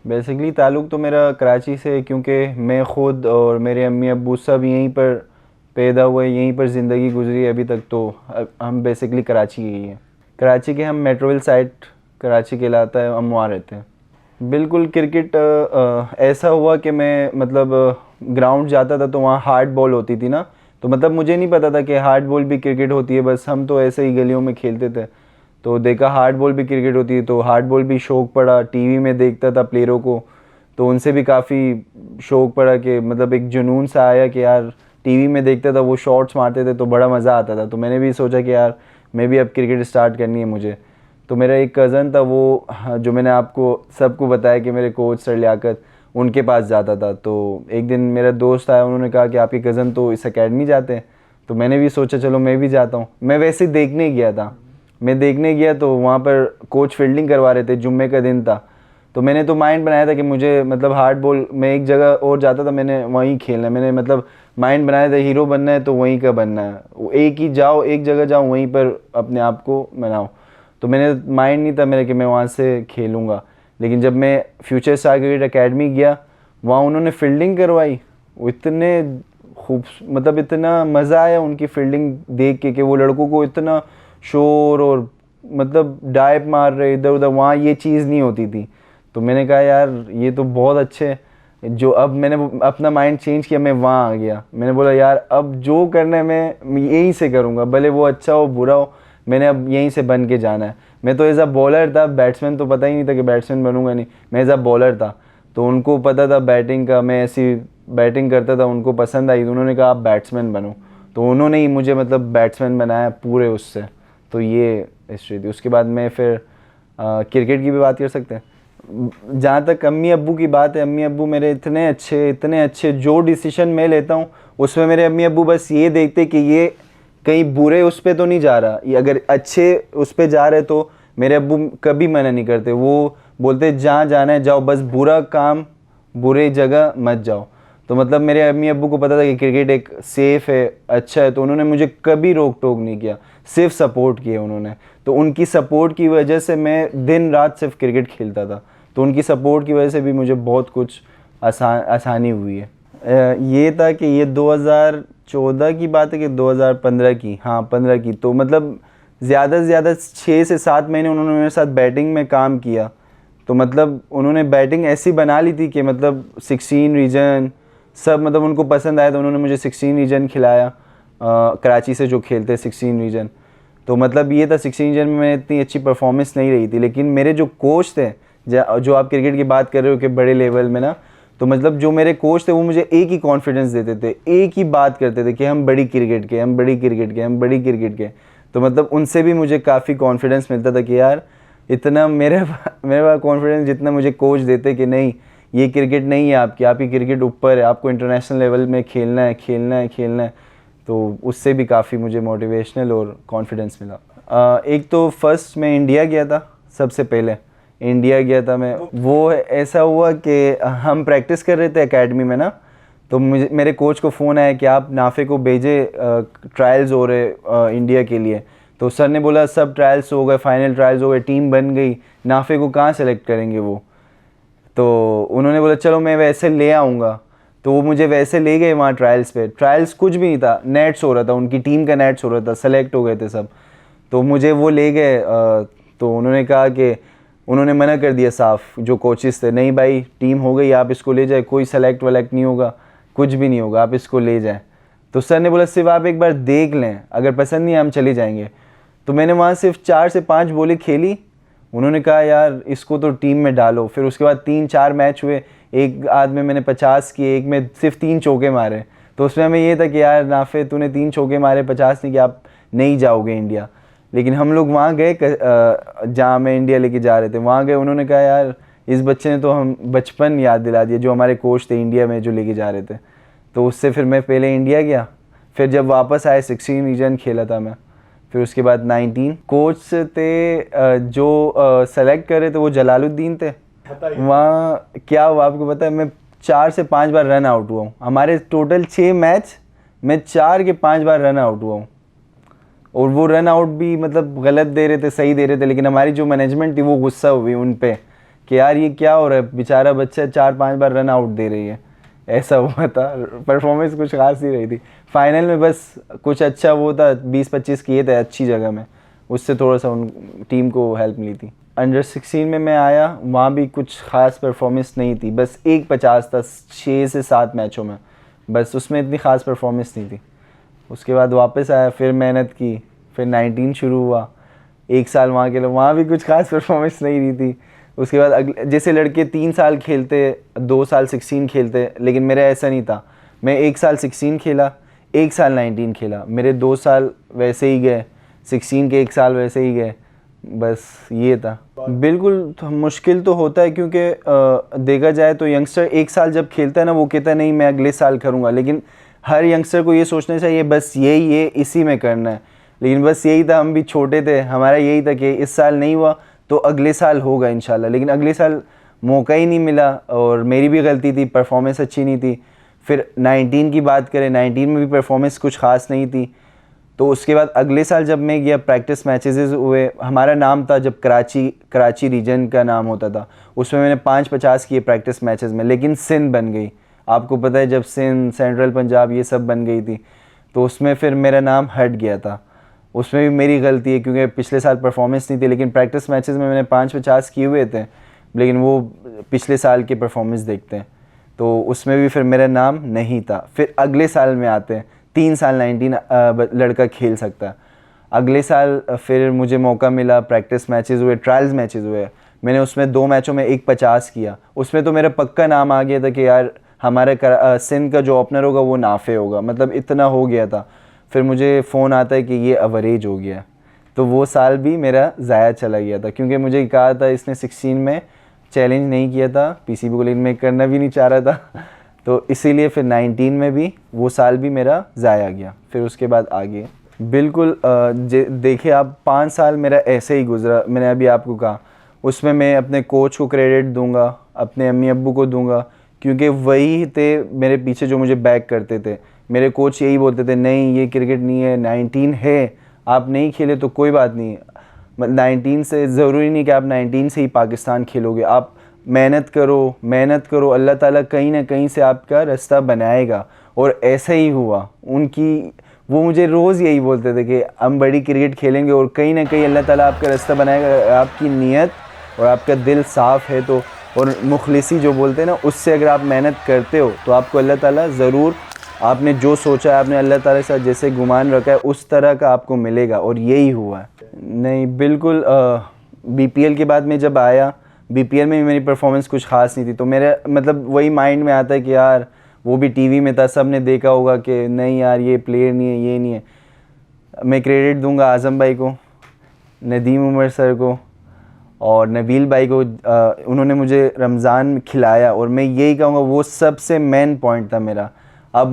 Basically ताल्लुक़ तो मेरा कराची से है, क्योंकि मैं ख़ुद और मेरे अम्मी अब्बू सब यहीं पर पैदा हुए, यहीं पर ज़िंदगी गुजरी अभी तक। तो हम बेसिकली कराची के ही हैं। कराची के हम मेट्रोविल साइड कराची कहलाता है, हम वहाँ रहते हैं। बिल्कुल क्रिकेट ऐसा हुआ कि मैं मतलब ग्राउंड जाता था तो वहाँ हार्ड बॉल होती थी ना, तो मतलब मुझे नहीं पता था कि हार्ड बॉल भी क्रिकेट होती है। बस हम तो ऐसे ही गलियों में खेलते थे, तो देखा हार्ड बॉल भी क्रिकेट होती है, तो हार्ड बॉल भी शौक़ पड़ा। टीवी में देखता था प्लेयरों को, तो उनसे भी काफ़ी शौक़ पड़ा कि मतलब एक जुनून सा आया कि यार टीवी में देखता था वो शॉट्स मारते थे तो बड़ा मज़ा आता था। तो मैंने भी सोचा कि यार मैं भी अब क्रिकेट स्टार्ट करनी है मुझे। तो मेरा एक कज़न था, वो जो मैंने आपको सबको बताया कि मेरे कोच सर लियाकत, उनके पास जाता था। तो एक दिन मेरा दोस्त आया, उन्होंने कहा कि आपके कज़न तो इस एकेडमी जाते हैं। तो मैंने भी सोचा चलो मैं भी जाता हूँ। मैं वैसे देखने गया था, मैं देखने गया तो वहाँ पर कोच फील्डिंग करवा रहे थे, जुम्मे का दिन था। तो मैंने तो माइंड बनाया था कि मुझे मतलब हार्ड बॉल, मैं एक जगह और जाता था, मैंने वहीं खेलना है। मैंने मतलब माइंड बनाया था हीरो बनना है तो वहीं का बनना है, एक ही जाओ, एक जगह जाओ, वहीं पर अपने आप को बनाओ। तो मैंने माइंड नहीं था मेरा कि मैं वहाँ से खेलूँगा। लेकिन जब मैं फ्यूचर स्टार क्रिकेट अकेडमी गया, वहाँ उन्होंने फील्डिंग करवाई। वो इतने खूब, मतलब इतना मज़ा आया उनकी फील्डिंग देख के कि वो लड़कों को इतना शोर और मतलब डाइव मार रहे इधर उधर, वहाँ ये चीज़ नहीं होती थी। तो मैंने कहा यार ये तो बहुत अच्छे है। जो अब मैंने अपना माइंड चेंज किया, मैं वहाँ आ गया। मैंने बोला यार अब जो करना है मैं यहीं से करूँगा, भले वो अच्छा हो बुरा हो, मैंने अब यहीं से बन के जाना है। मैं तो एज अ बॉलर था, बैट्समैन तो पता ही नहीं था कि बैट्समैन बनूंगा नहीं। मैं एज अ बॉलर था, तो उनको पता था बैटिंग का, मैं ऐसी बैटिंग करता था, उनको पसंद आई। तो उन्होंने कहा आप बैट्समैन बनो, तो उन्होंने ही मुझे मतलब बैट्समैन बनाया पूरे उससे। तो ये हिस्ट्री थी। उसके बाद मैं फिर क्रिकेट की भी बात कर सकते हैं। जहाँ तक अम्मी अब्बू की बात है, अम्मी अब्बू मेरे इतने अच्छे, जो डिसीजन मैं लेता हूँ उसमें मेरे अम्मी अब्बू बस ये देखते कि ये कहीं बुरे उस पर तो नहीं जा रहा, ये अगर अच्छे उस पर जा रहे तो मेरे अब्बू कभी मना नहीं करते। वो बोलते जहाँ जाना है जाओ, बस बुरा काम बुरे जगह मत जाओ। तो मतलब मेरे अम्मी अब्बू को पता था कि क्रिकेट एक सेफ़ है, अच्छा है, तो उन्होंने मुझे कभी रोक टोक नहीं किया, सिर्फ सपोर्ट किया उन्होंने। तो उनकी सपोर्ट की वजह से मैं दिन रात सिर्फ क्रिकेट खेलता था। तो उनकी सपोर्ट की वजह से भी मुझे बहुत कुछ आसानी हुई है। ये था कि ये 2014 की बात है कि 2015 की, हाँ 15 की। तो मतलब ज़्यादा से ज़्यादा 6 से 7 महीने उन्होंने मेरे साथ बैटिंग में काम किया। तो मतलब उन्होंने बैटिंग ऐसी बना ली थी कि मतलब 16 रीजन सब मतलब उनको पसंद आया। तो उन्होंने मुझे 16 रीजन खिलाया, कराची से जो खेलते 16 रीजन। तो मतलब ये था 16 रीजन में इतनी अच्छी परफॉर्मेंस नहीं रही थी। लेकिन मेरे जो कोच थे, जो आप क्रिकेट की बात कर रहे हो कि बड़े लेवल में ना, तो मतलब जो मेरे कोच थे वो मुझे एक ही कॉन्फिडेंस देते थे, एक ही बात करते थे कि हम बड़ी क्रिकेट के, हम बड़ी क्रिकेट के, हम बड़ी क्रिकेट के। तो मतलब उनसे भी मुझे काफ़ी कॉन्फिडेंस मिलता था कि यार इतना मेरे पास कॉन्फिडेंस जितना मुझे कोच देते कि नहीं ये क्रिकेट नहीं है आपकी क्रिकेट ऊपर है, आपको इंटरनेशनल लेवल में खेलना है, खेलना है, खेलना है। तो उससे भी काफ़ी मुझे मोटिवेशनल और कॉन्फिडेंस मिला। एक तो फर्स्ट मैं इंडिया गया था, सबसे पहले इंडिया गया था मैं। वो ऐसा हुआ कि हम प्रैक्टिस कर रहे थे एकेडमी में ना, तो मुझे मेरे कोच को फ़ोन आया कि आप नाफे को भेजे, ट्रायल्स हो रहे इंडिया के लिए। तो सर ने बोला सब ट्रायल्स हो गए, फाइनल ट्रायल्स हो गए, टीम बन गई, नाफे को कहाँ सेलेक्ट करेंगे वो। तो उन्होंने बोला चलो मैं वैसे ले आऊँगा। तो वो मुझे वैसे ले गए वहाँ ट्रायल्स पे। ट्रायल्स कुछ भी नहीं था, नेट्स हो रहा था, उनकी टीम का नेट्स हो रहा था, सेलेक्ट हो गए थे सब। तो मुझे वो ले गए। तो उन्होंने कहा कि उन्होंने मना कर दिया साफ, जो कोचेस थे, नहीं भाई टीम हो गई, आप इसको ले जाए, कोई सेलेक्ट वलेक्ट नहीं होगा, कुछ भी नहीं होगा, आप इसको ले जाएं। तो सर ने बोला सिर्फ आप एक बार देख लें, अगर पसंद नहीं हम चले जाएंगे। तो मैंने वहाँ सिर्फ 4 से 5 बॉलें खेली। उन्होंने कहा यार इसको तो टीम में डालो। फिर उसके बाद 3-4 मैच हुए, एक आध में मैंने 50 किए, एक में सिर्फ 3 चौके मारे। तो उसमें हमें ये था कि यार नाफे तूने 3 चौके मारे, 50 नहीं, कि आप नहीं जाओगे इंडिया। लेकिन हम लोग वहाँ गए, जहाँ मैं इंडिया लेके जा रहे थे वहाँ गए। उन्होंने कहा यार इस बच्चे ने तो हम बचपन याद दिला दिया, जो हमारे कोच थे इंडिया में जो लेके जा रहे थे। तो उससे फिर मैं पहले इंडिया गया, फिर जब वापस आए 16 रीजन खेला था मैं, फिर उसके बाद 19। कोच थे जो सेलेक्ट कर रहे थे वो जलालुद्दीन थे। वहाँ क्या हुआ आपको पता है, मैं 4 से 5 बार रन आउट हुआ हूँ। हमारे टोटल 6 मैच, मैं 4 के 5 बार रन आउट हुआ हूँ। और वो रन आउट भी मतलब गलत दे रहे थे, सही दे रहे थे, लेकिन हमारी जो मैनेजमेंट थी वो गुस्सा हुई उन पे कि यार ये क्या हो रहा है, बेचारा बच्चा 4-5 बार रन आउट दे रही है, ऐसा हुआ था। परफॉर्मेंस कुछ खास नहीं रही थी। फाइनल में बस कुछ अच्छा वो था, 20-25 किए थे अच्छी जगह में, उससे थोड़ा सा उन टीम को हेल्प मिली थी। अंडर 16 में मैं आया, वहाँ भी कुछ ख़ास परफॉर्मेंस नहीं थी, बस एक 50 था 6 से 7 मैचों में, बस उसमें इतनी ख़ास परफॉर्मेंस नहीं थी। उसके बाद वापस आया, फिर मेहनत की, फिर 19 शुरू हुआ, एक साल वहाँ के लिए, वहाँ भी कुछ खास परफॉर्मेंस नहीं रही थी। उसके बाद अगले, जैसे लड़के 3 साल खेलते, 2 साल 16 खेलते, लेकिन मेरा ऐसा नहीं था। मैं 1 साल 16 खेला, 1 साल 19 खेला, मेरे 2 साल वैसे ही गए, 16 के 1 साल वैसे ही गए, बस ये था। बिल्कुल तो मुश्किल तो होता है, क्योंकि देखा जाए तो यंगस्टर 1 साल जब खेलता है ना, वो कहता है नहीं मैं अगले साल करूँगा, लेकिन हर यंगस्टर को ये सोचना चाहिए बस यही ये इसी में करना है। लेकिन बस यही था, हम भी छोटे थे, हमारा यही था कि इस साल नहीं हुआ तो अगले साल होगा इंशाल्लाह, लेकिन अगले साल मौका ही नहीं मिला, और मेरी भी गलती थी, परफॉर्मेंस अच्छी नहीं थी। फिर 19 की बात करें, 19 में भी परफॉर्मेंस कुछ ख़ास नहीं थी। तो उसके बाद अगले साल जब मैं गया, प्रैक्टिस मैचेस हुए, हमारा नाम था जब कराची रीजन का नाम होता था, उसमें मैंने 5-50 किए प्रैक्टिस मैचेस में, लेकिन सिंध बन गई। आपको पता है जब सिंध, सेंट्रल पंजाब ये सब बन गई थी, तो उसमें फिर मेरा नाम हट गया था। उसमें भी मेरी गलती है, क्योंकि पिछले साल परफॉर्मेंस नहीं थी, लेकिन प्रैक्टिस मैचेस में मैंने 5-50 किए हुए थे, लेकिन वो पिछले साल के परफॉर्मेंस देखते हैं, तो उसमें भी फिर मेरा नाम नहीं था। फिर अगले साल में आते हैं, 3 साल 19 लड़का खेल सकता है। अगले साल फिर मुझे मौका मिला, प्रैक्टिस मैचेस हुए, ट्रायल्स मैचेस हुए, मैंने उसमें 2 मैचों में 1-50 किया। उसमें तो मेरा पक्का नाम आ गया था कि यार हमारे सिंध का जो ओपनर होगा वो नाफे होगा, मतलब इतना हो गया था। फिर मुझे फ़ोन आता है कि ये एवरेज हो गया, तो वो साल भी मेरा ज़ाया चला गया था, क्योंकि मुझे कहा था इसने 16 में चैलेंज नहीं किया था पीसीबी को, लेकिन मैं करना भी नहीं चाह रहा था, तो इसीलिए फिर 19 में भी वो साल भी मेरा ज़ाया गया। फिर उसके बाद आगे बिल्कुल देखिए आप, 5 साल मेरा ऐसे ही गुजरा। मैंने अभी आपको कहा, उसमें मैं अपने कोच को क्रेडिट दूंगा, अपने अम्मी अब्बू को दूंगा, क्योंकि वही थे मेरे पीछे जो मुझे बैक करते थे। मेरे कोच यही बोलते थे, नहीं ये क्रिकेट नहीं है, 19 है, आप नहीं खेले तो कोई बात नहीं, 19 से ज़रूरी नहीं कि आप 19 से ही पाकिस्तान खेलोगे, आप मेहनत करो, मेहनत करो, अल्लाह ताला कहीं ना कहीं से आपका रास्ता बनाएगा। और ऐसा ही हुआ। वो मुझे रोज़ यही बोलते थे कि हम बड़ी क्रिकेट खेलेंगे और कहीं ना कहीं अल्लाह ताला आपका रास्ता बनाएगा, आपकी नीयत और आपका दिल साफ़ है तो, और मुखलिसी जो बोलते हैं ना, उससे अगर आप मेहनत करते हो तो आपको अल्लाह ताला ज़रूर, आपने जो सोचा है, आपने अल्लाह ताला के साथ जैसे गुमान रखा है, उस तरह का आपको मिलेगा, और यही हुआ है। नहीं बिल्कुल, बीपीएल के बाद में जब आया, बीपीएल में भी मेरी परफॉर्मेंस कुछ ख़ास नहीं थी, तो मेरा मतलब वही माइंड में आता है कि यार वो भी टीवी में था, सब ने देखा होगा कि नहीं यार ये प्लेयर नहीं है, ये नहीं है। मैं क्रेडिट दूंगा आज़म भाई को, नदीम उमर सर को और नबील भाई को। उन्होंने मुझे रमज़ान खिलाया, और मैं यही कहूँगा वो सबसे मेन पॉइंट था मेरा। अब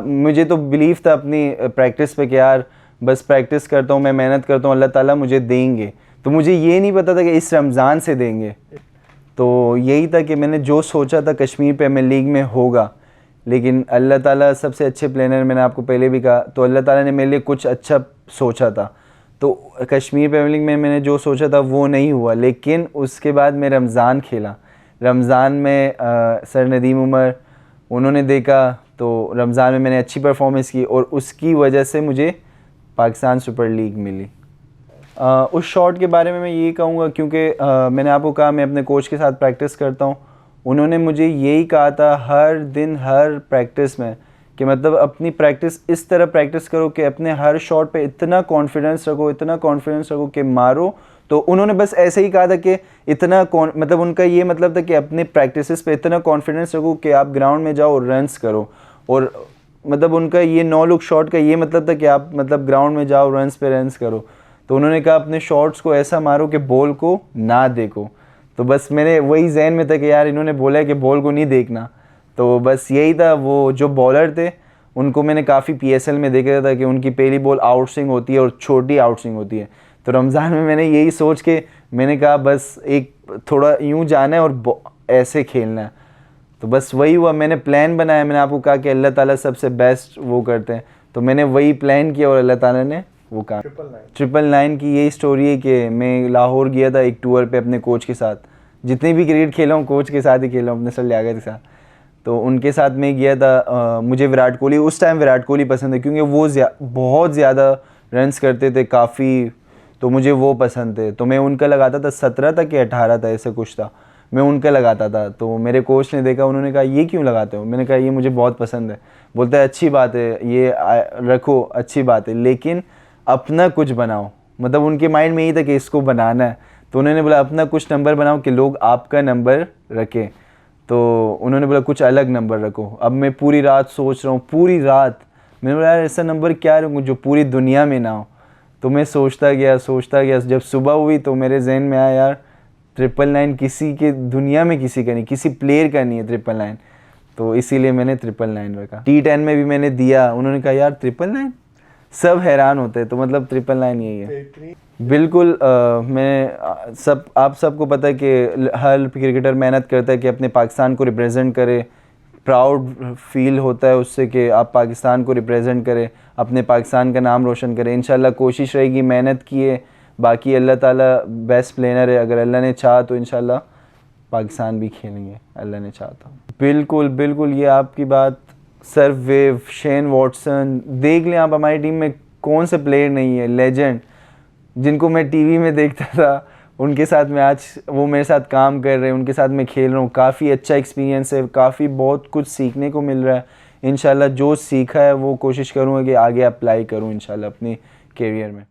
मुझे तो बिलीव था अपनी प्रैक्टिस पे कि यार बस प्रैक्टिस करता हूँ, मैं मेहनत करता हूँ, अल्लाह ताला मुझे देंगे। तो मुझे ये नहीं पता था कि इस रमज़ान से देंगे। तो यही था कि मैंने जो सोचा था कश्मीर प्रीमियर लीग में होगा, लेकिन अल्लाह ताला सबसे अच्छे प्लेयर, मैंने आपको पहले भी कहा, तो अल्लाह ताला ने मेरे लिए कुछ अच्छा सोचा था। तो कश्मीर प्रीमियर लीग में मैंने जो सोचा था वो नहीं हुआ, लेकिन उसके बाद मैं रमज़ान खेला। रमज़ान में सर नदीम उमर उन्होंने देखा, तो रमज़ान में मैंने अच्छी परफॉर्मेंस की, और उसकी वजह से मुझे पाकिस्तान सुपर लीग मिली। उस शॉट के बारे में मैं ये कहूँगा, क्योंकि मैंने आपको कहा मैं अपने कोच के साथ प्रैक्टिस करता हूँ, उन्होंने मुझे यही कहा था हर दिन हर प्रैक्टिस में कि मतलब अपनी प्रैक्टिस इस तरह प्रैक्टिस करो कि अपने हर शॉट पे इतना कॉन्फिडेंस रखो, इतना कॉन्फिडेंस रखो कि मारो। तो उन्होंने बस ऐसे ही कहा था कि इतना मतलब उनका ये मतलब था कि अपने प्रैक्टिसेस पे इतना कॉन्फिडेंस रखो कि आप ग्राउंड में जाओ और रन्स करो। और मतलब उनका ये 9 लुक शॉट का ये मतलब था कि आप मतलब ग्राउंड में जाओ, रन्स पे रन्स करो। तो उन्होंने कहा अपने शॉट्स को ऐसा मारो कि बॉल को ना देखो। तो बस मैंने वही जहन में था कि यार इन्होंने बोला है कि बॉल को नहीं देखना, तो बस यही था। वो जो बॉलर थे उनको मैंने काफ़ी पीएसएल में देखा था कि उनकी पहली बॉल आउट स्विंग होती है और छोटी आउट स्विंग होती है। तो रमज़ान में मैंने यही सोच के मैंने कहा बस एक थोड़ा यूँ जाना है और ऐसे खेलना है। तो बस वही हुआ, मैंने प्लान बनाया। मैंने आपको कहा कि अल्लाह ताला सबसे बेस्ट वो करते हैं, तो मैंने वही प्लान किया और अल्लाह ताला ने वो काम। 999 की यही स्टोरी है कि मैं लाहौर गया था एक टूर पे अपने कोच के साथ, जितने भी क्रिकेट खेला हूँ कोच के साथ ही खेला हूँ, अपने सर लियाकत के साथ। तो उनके साथ मैं गया था। मुझे विराट कोहली, उस टाइम विराट कोहली पसंद है क्योंकि वो बहुत ज़्यादा रन्स करते थे काफ़ी, तो मुझे वो पसंद थे। तो मैं उनका लगाता था, 17 तक या 18 था, ऐसे कुछ था, मैं उनका लगाता था। तो मेरे कोच ने देखा, उन्होंने कहा ये क्यों लगाते हो? मैंने कहा ये मुझे बहुत पसंद है। बोलता है अच्छी बात है, ये रखो, अच्छी बात है, लेकिन अपना कुछ बनाओ। मतलब उनके माइंड में यही था कि इसको बनाना है। तो उन्होंने बोला अपना कुछ नंबर बनाओ कि लोग आपका नंबर रखें। तो उन्होंने बोला कुछ अलग नंबर रखो। अब मैं पूरी रात सोच रहा हूँ, पूरी रात। मैंने बोला यार ऐसा नंबर क्या रखूँ जो पूरी दुनिया में ना हो। तो मैं सोचता गया। जब सुबह हुई तो मेरे जहन में आया यार 999 किसी के दुनिया में किसी का नहीं, किसी प्लेयर का नहीं है 999। तो इसीलिए मैंने 999 रखा। T10 में भी मैंने दिया, उन्होंने कहा यार 999, सब हैरान होते हैं। तो मतलब 999 यही है। बिल्कुल। आप सबको पता है कि हर क्रिकेटर मेहनत करता है कि अपने पाकिस्तान को रिप्रेजेंट करे। प्राउड फील होता है उससे कि आप पाकिस्तान को रिप्रेजेंट करें, अपने पाकिस्तान का नाम रोशन करें। इंशाल्लाह कोशिश रहेगी, मेहनत किए। बाकी अल्लाह ताला बेस्ट प्लेयर है, अगर अल्लाह ने चाहा तो इंशाल्लाह पाकिस्तान भी खेलेंगे, अल्लाह ने चाहा तो। बिल्कुल बिल्कुल, ये आपकी बात। सर्वेव, शेन वॉटसन, देख लें आप, हमारी टीम में कौन से प्लेयर नहीं है लेजेंड, जिनको मैं टीवी में देखता था, उनके साथ मैं आज, वो मेरे साथ काम कर रहे हैं, उनके साथ मैं खेल रहा हूँ। काफ़ी अच्छा एक्सपीरियंस है, काफ़ी बहुत कुछ सीखने को मिल रहा है। इंशाल्लाह जो सीखा है वो कोशिश करूँगा कि आगे अप्लाई करूँ इंशाल्लाह अपने करियर में।